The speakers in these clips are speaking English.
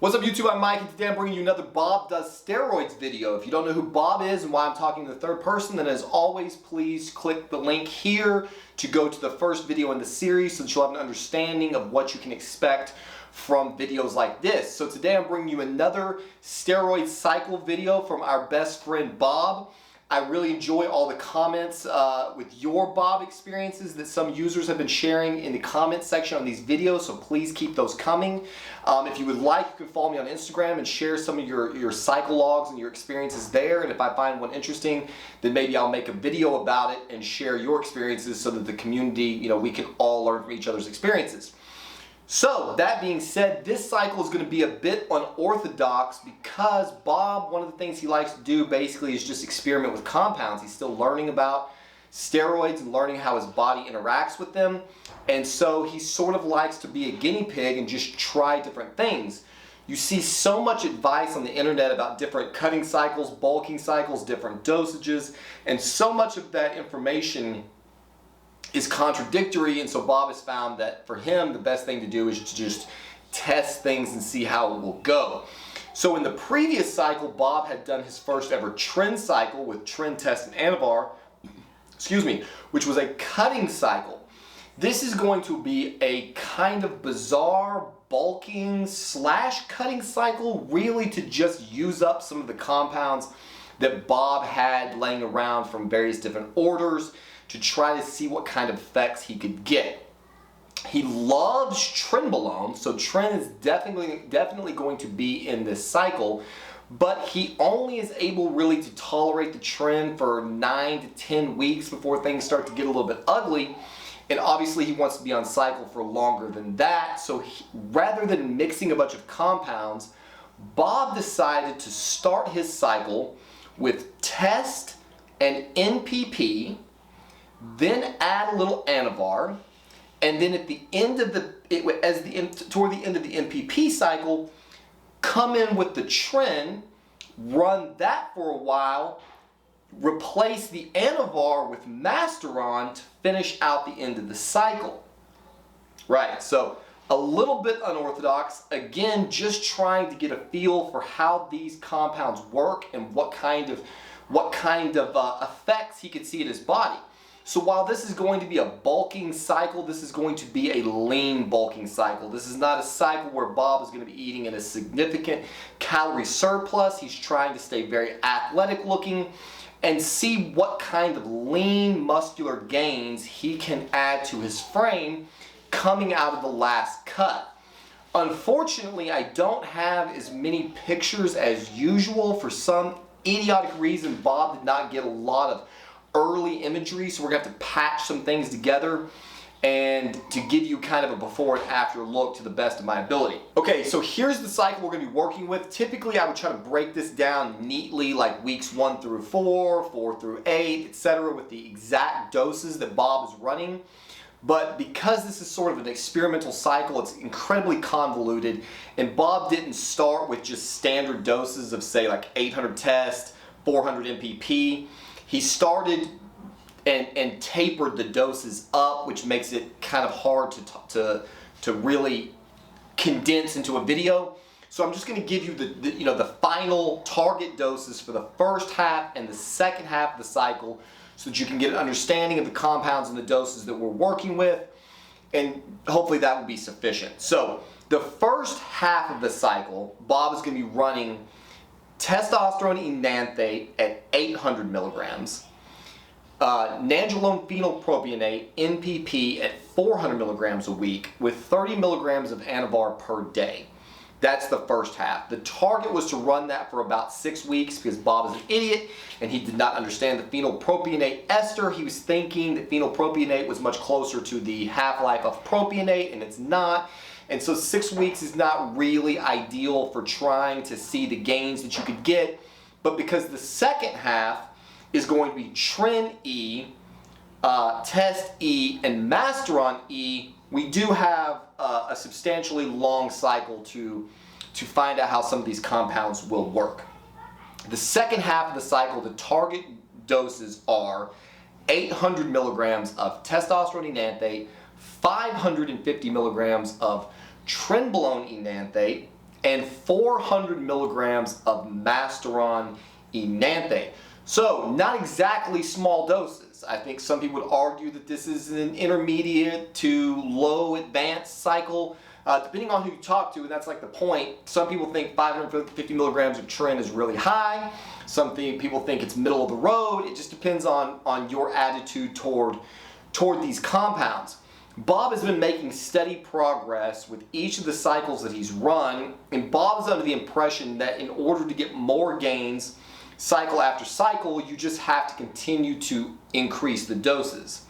What's up YouTube, I'm Mike and today I'm bringing you another Bob Does Steroids video. If you don't know who Bob is and why I'm talking in the third person, then as always, please click the link here to go to the first video in the series so that you'll have an understanding of what you can expect from videos like this. So today I'm bringing you another steroid cycle video from our best friend Bob. I really enjoy all the comments with your Bob experiences that some users have been sharing in the comment section on these videos, so please keep those coming. If you would like, you can follow me on Instagram and share some of your cycle logs and your experiences there, and if I find one interesting, then maybe I'll make a video about it and share your experiences so that the community, we can all learn from each other's experiences. So, that being said, this cycle is going to be a bit unorthodox because Bob, one of the things he likes to do basically is just experiment with compounds. He's still learning about steroids and learning how his body interacts with them. And so he sort of likes to be a guinea pig and just try different things. You see so much advice on the internet about different cutting cycles, bulking cycles, different dosages, and so much of that information is contradictory, and so Bob has found that for him the best thing to do is to just test things and see how it will go. So in the previous cycle, Bob had done his first ever trend cycle with trend test and anavar, which was a cutting cycle. This is going to be a kind of bizarre bulking / cutting cycle, really to just use up some of the compounds that Bob had laying around from various different orders, to try to see what kind of effects he could get. He loves trenbolone, so tren is definitely going to be in this cycle, but he only is able really to tolerate the tren for 9 to 10 weeks before things start to get a little bit ugly, and obviously he wants to be on cycle for longer than that, so rather than mixing a bunch of compounds, Bob decided to start his cycle with test and NPP, then add a little anavar, and then at the end of toward the end of the NPP cycle, come in with the tren, run that for a while, replace the anavar with masteron to finish out the end of the cycle. Right, so a little bit unorthodox, again just trying to get a feel for how these compounds work and what kind of effects he could see in his body. So while this is going to be a bulking cycle, this is going to be a lean bulking cycle. This is not a cycle where Bob is going to be eating in a significant calorie surplus. He's trying to stay very athletic looking and see what kind of lean muscular gains he can add to his frame coming out of the last cut. Unfortunately, I don't have as many pictures as usual. For some idiotic reason, Bob did not get a lot of early imagery, so we're going to have to patch some things together and to give you kind of a before and after look to the best of my ability. Okay, so here's the cycle we're going to be working with. Typically I would try to break this down neatly, like weeks 1 through 4, 4 through 8, etc., with the exact doses that Bob is running. But because this is sort of an experimental cycle, it's incredibly convoluted, and Bob didn't start with just standard doses of, say, like 800 test, 400 MPP. He started and tapered the doses up, which makes it kind of hard to really condense into a video. So I'm just going to give you the final target doses for the first half and the second half of the cycle, so that you can get an understanding of the compounds and the doses that we're working with, and hopefully that will be sufficient. So the first half of the cycle, Bob is going to be running testosterone enanthate at 800 milligrams, nandrolone phenylpropionate NPP at 400 milligrams a week with 30 milligrams of anavar per day. That's the first half. The target was to run that for about 6 weeks because Bob is an idiot and he did not understand the phenylpropionate ester. He was thinking that phenylpropionate was much closer to the half-life of propionate, and it's not. And so 6 weeks is not really ideal for trying to see the gains that you could get, but because the second half is going to be Tren E, Test E, and Masteron E, we do have a substantially long cycle to find out how some of these compounds will work. The second half of the cycle, the target doses are 800 milligrams of testosterone enanthate, 550 milligrams of trenbolone enanthate, and 400 milligrams of Masteron enanthe. So not exactly small doses. I think some people would argue that this is an intermediate to low advanced cycle, depending on who you talk to, and that's like the point. Some people think 550 milligrams of tren is really high. Some people think it's middle of the road. It just depends on your attitude toward these compounds. Bob has been making steady progress with each of the cycles that he's run, and Bob is under the impression that in order to get more gains cycle after cycle, you just have to continue to increase the doses.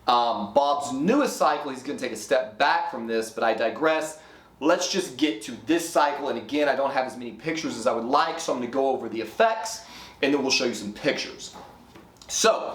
Bob's newest cycle, he's going to take a step back from this, but I digress. Let's just get to this cycle, and again, I don't have as many pictures as I would like, so I'm going to go over the effects, and then we'll show you some pictures. So,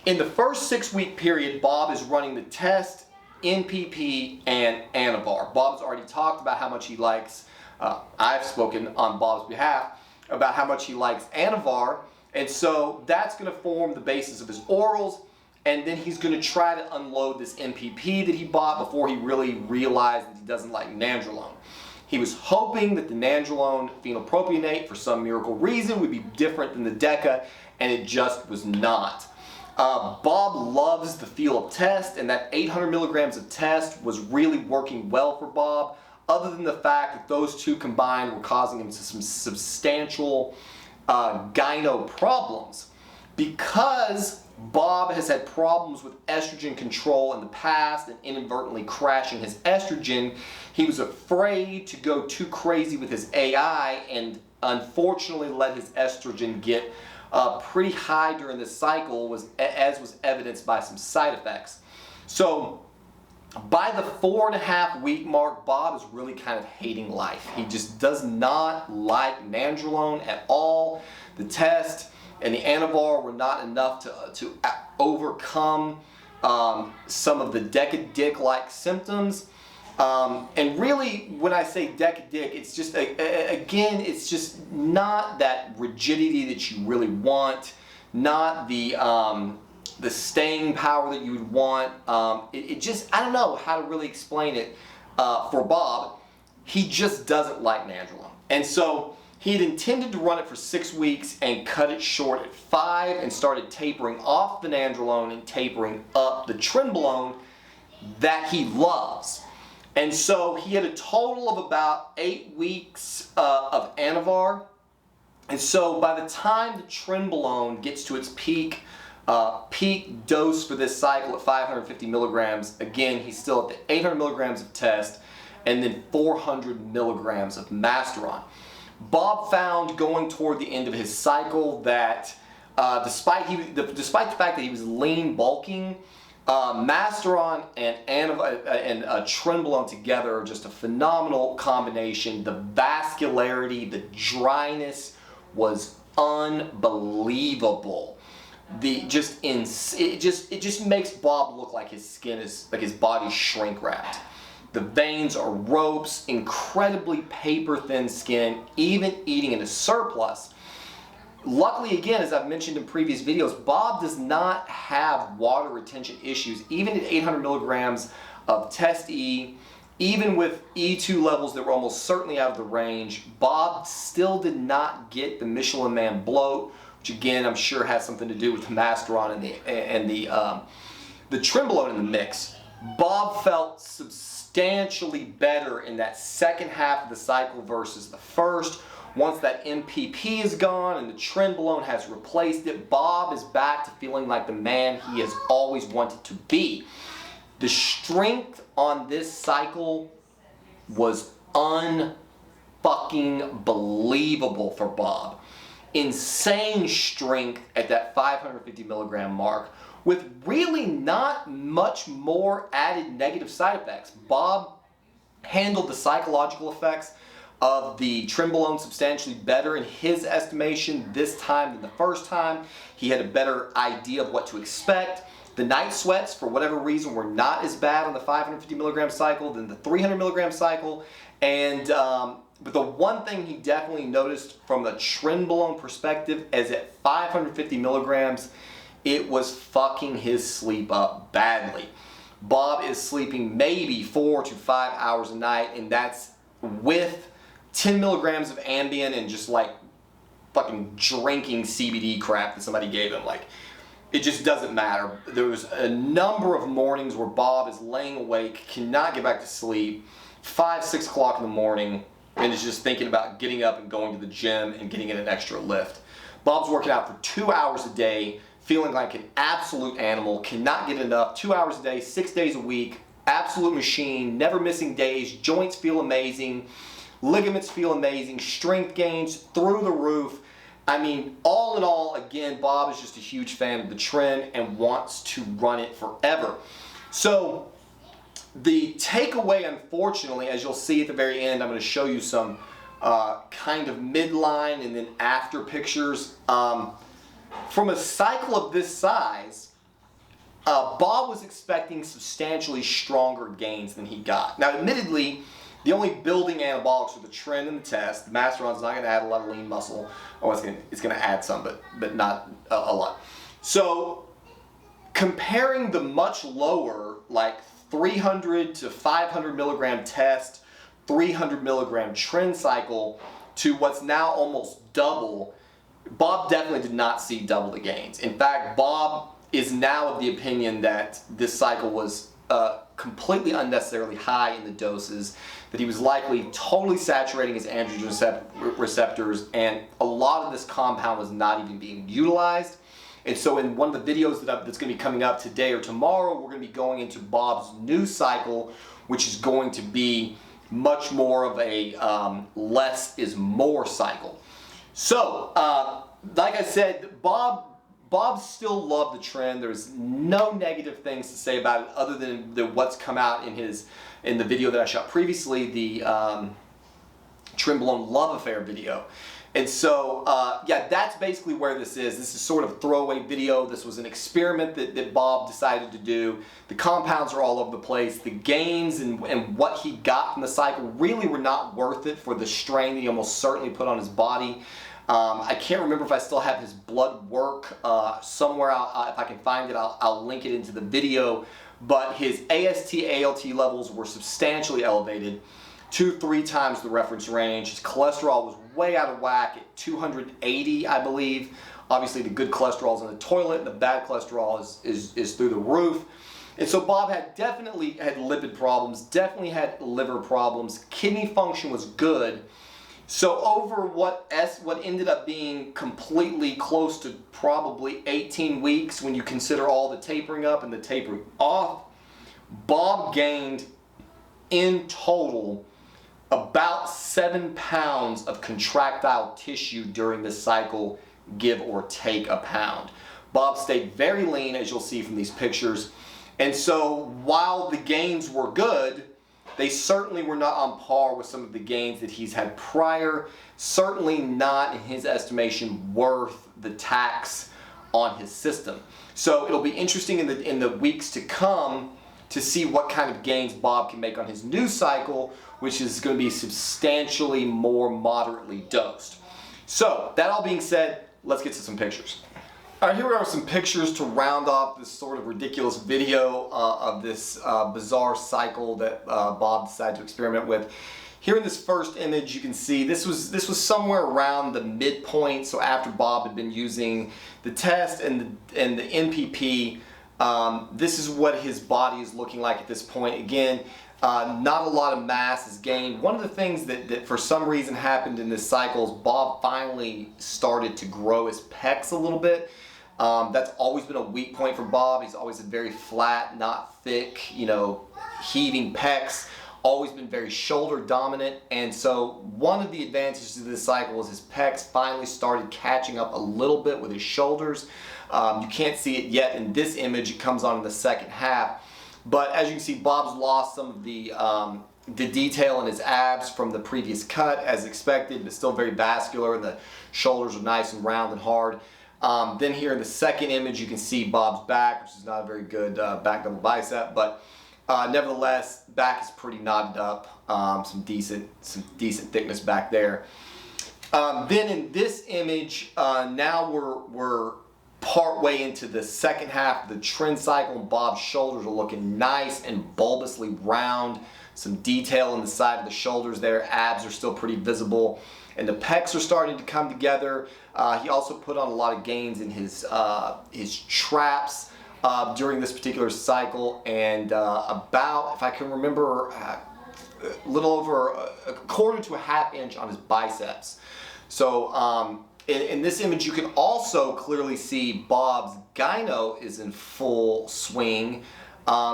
in the first 6-week period, Bob is running the test, NPP, and Anavar. Bob's already talked about how much he likes, I've spoken on Bob's behalf, about how much he likes Anavar, and so that's going to form the basis of his orals, and then he's going to try to unload this NPP that he bought before he really realized that he doesn't like nandrolone. He was hoping that the nandrolone phenylpropionate, for some miracle reason, would be different than the Deca, and it just was not. Bob loves the feel of test, and that 800 milligrams of test was really working well for Bob, other than the fact that those two combined were causing him some substantial gyno problems. Because Bob has had problems with estrogen control in the past and inadvertently crashing his estrogen, he was afraid to go too crazy with his AI and unfortunately let his estrogen get pretty high during this cycle, as was evidenced by some side effects. So by the 4.5-week mark, Bob is really kind of hating life. He just does not like nandrolone at all. The test and the Anavar were not enough to overcome some of the Deca-Dick-like symptoms. And really, when I say Deca-Dick, it's just, again, it's just not that rigidity that you really want, not the staying power that you would want. It just, I don't know how to really explain it for Bob. He just doesn't like nandrolone. And so he had intended to run it for 6 weeks and cut it short at 5 and started tapering off the nandrolone and tapering up the trenbolone that he loves. And so he had a total of about 8 weeks of Anavar. And so by the time the trenbolone gets to its peak dose for this cycle at 550 milligrams, again, he's still at the 800 milligrams of test and then 400 milligrams of Masteron. Bob found going toward the end of his cycle that despite the fact that he was lean bulking, Masteron and trenbolone together are just a phenomenal combination. The vascularity, the dryness was unbelievable. It just makes Bob look like his skin is like his body's shrink wrapped. The veins are ropes, incredibly paper thin skin, even eating in a surplus. Luckily, again, as I've mentioned in previous videos, Bob does not have water retention issues, even at 800 milligrams of test E, even with E2 levels that were almost certainly out of the range. Bob still did not get the Michelin Man bloat, which again, I'm sure has something to do with the Masteron and the trenbolone in the mix. Bob felt substantially better in that second half of the cycle versus the first. Once that NPP is gone and the trenbolone has replaced it, Bob is back to feeling like the man he has always wanted to be. The strength on this cycle was unfucking believable for Bob. Insane strength at that 550 milligram mark with really not much more added negative side effects. Bob handled the psychological effects of the trenbolone substantially better in his estimation this time than the first time. He had a better idea of what to expect. The night sweats, for whatever reason, were not as bad on the 550 milligram cycle than the 300 milligram cycle. And but the one thing he definitely noticed from a trenbolone perspective is at 550 milligrams, it was fucking his sleep up badly. Bob is sleeping maybe 4 to 5 hours a night, and that's with 10 milligrams of Ambien and just like fucking drinking CBD crap that somebody gave him. Like, it just doesn't matter. There was a number of mornings where Bob is laying awake, cannot get back to sleep, 5, 6 o'clock in the morning, and is just thinking about getting up and going to the gym and getting in an extra lift. Bob's working out for 2 hours a day, feeling like an absolute animal, cannot get enough, 2 hours a day, 6 days a week, absolute machine, never missing days, joints feel amazing, ligaments feel amazing, strength gains through the roof. I mean, all in all, again, Bob is just a huge fan of the trend and wants to run it forever. So the takeaway, unfortunately, as you'll see at the very end, I'm going to show you some kind of midline and then after pictures. From a cycle of this size, Bob was expecting substantially stronger gains than he got. Now, admittedly, the only building anabolics are the trend and the test. The Masteron's not going to add a lot of lean muscle. Oh, it's going to add some, but not a lot. So, comparing the much lower, like 300 to 500 milligram test, 300 milligram trend cycle to what's now almost double, Bob definitely did not see double the gains. In fact, Bob is now of the opinion that this cycle was completely unnecessarily high in the doses, that he was likely totally saturating his androgen receptors, and a lot of this compound was not even being utilized. And so in one of the videos that's going to be coming up today or tomorrow, we're going to be going into Bob's new cycle, which is going to be much more of a less is more cycle. So, like I said, Bob still loved the trend. There's no negative things to say about it other than what's come out in the video that I shot previously, the Trenbolone Love Affair video. And so, yeah, that's basically where this is. This is sort of a throwaway video. This was an experiment that Bob decided to do. The compounds are all over the place. The gains and what he got from the cycle really were not worth it for the strain that he almost certainly put on his body. I can't remember if I still have his blood work somewhere. If I can find it, I'll link it into the video. But his AST, ALT levels were substantially elevated, 2-3 times the reference range. His cholesterol was way out of whack at 280, I believe. Obviously, the good cholesterol is in the toilet, and the bad cholesterol is through the roof. And so Bob definitely had lipid problems, definitely had liver problems. Kidney function was good. So over what ended up being completely close to probably 18 weeks, when you consider all the tapering up and the tapering off, Bob gained in total about 7 pounds of contractile tissue during this cycle, give or take a pound. Bob stayed very lean, as you'll see from these pictures. And so while the gains were good, they certainly were not on par with some of the gains that he's had prior. Certainly not, in his estimation, worth the tax on his system. So it'll be interesting in the weeks to come to see what kind of gains Bob can make on his new cycle, which is going to be substantially more moderately dosed. So, that all being said, let's get to some pictures. Alright, here are some pictures to round off this sort of ridiculous video of this bizarre cycle that Bob decided to experiment with. Here in this first image, you can see this was somewhere around the midpoint, so after Bob had been using the test and the NPP. This is what his body is looking like at this point. Again, not a lot of mass is gained. One of the things that for some reason happened in this cycle is Bob finally started to grow his pecs a little bit. That's always been a weak point for Bob. He's always had very flat, not thick, heaving pecs. Always been very shoulder dominant, and so one of the advantages of this cycle is his pecs finally started catching up a little bit with his shoulders. You can't see it yet in this image. It comes on in the second half, but as you can see, Bob's lost some of the detail in his abs from the previous cut, as expected, but still very vascular, and the shoulders are nice and round and hard. Then here in the second image, you can see Bob's back, which is not a very good back double bicep, but nevertheless, back is pretty knotted up, some decent thickness back there. Then in this image, now we're partway into the second half of the trend cycle, and Bob's shoulders are looking nice and bulbously round. Some detail in the side of the shoulders there. Abs are still pretty visible, and the pecs are starting to come together. He also put on a lot of gains in his traps during this particular cycle, and about, if I can remember, a little over a quarter to a half inch on his biceps. So in this image, you can also clearly see Bob's gyno is in full swing.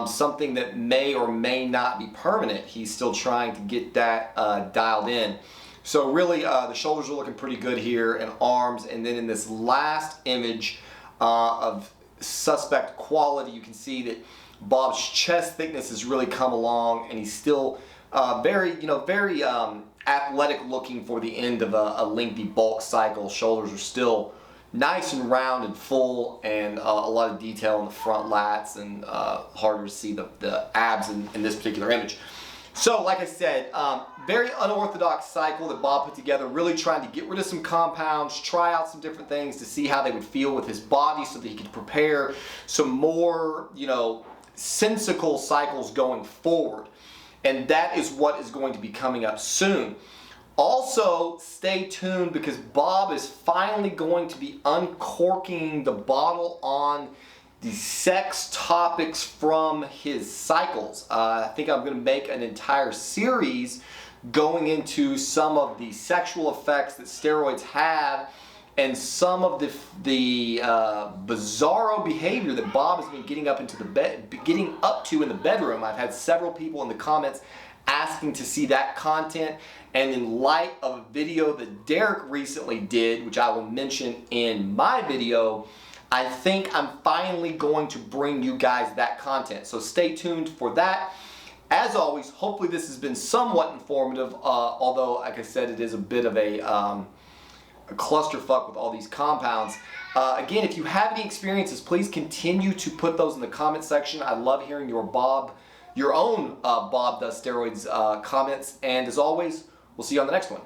Something that may or may not be permanent. He's still trying to get that dialed in. So really, the shoulders are looking pretty good here, and arms. And then in this last image of suspect quality, you can see that Bob's chest thickness has really come along, and he's still very athletic looking for the end of a lengthy bulk cycle. Shoulders are still nice and round and full, and a lot of detail in the front lats, and harder to see the abs in this particular image. So like I said, very unorthodox cycle that Bob put together, really trying to get rid of some compounds, try out some different things to see how they would feel with his body so that he could prepare some more, sensical cycles going forward. And that is what is going to be coming up soon. Also, stay tuned, because Bob is finally going to be uncorking the bottle on the sex topics from his cycles. I think I'm going to make an entire series going into some of the sexual effects that steroids have, and some of the bizarro behavior that Bob has been getting up to in the bedroom. I've had several people in the comments asking to see that content, and in light of a video that Derek recently did, which I will mention in my video, I think I'm finally going to bring you guys that content. So stay tuned for that. As always, hopefully this has been somewhat informative, although, like I said, it is a bit of a clusterfuck with all these compounds. Again, if you have any experiences, please continue to put those in the comment section. I love hearing your own Bob Does Steroids comments. And as always, we'll see you on the next one.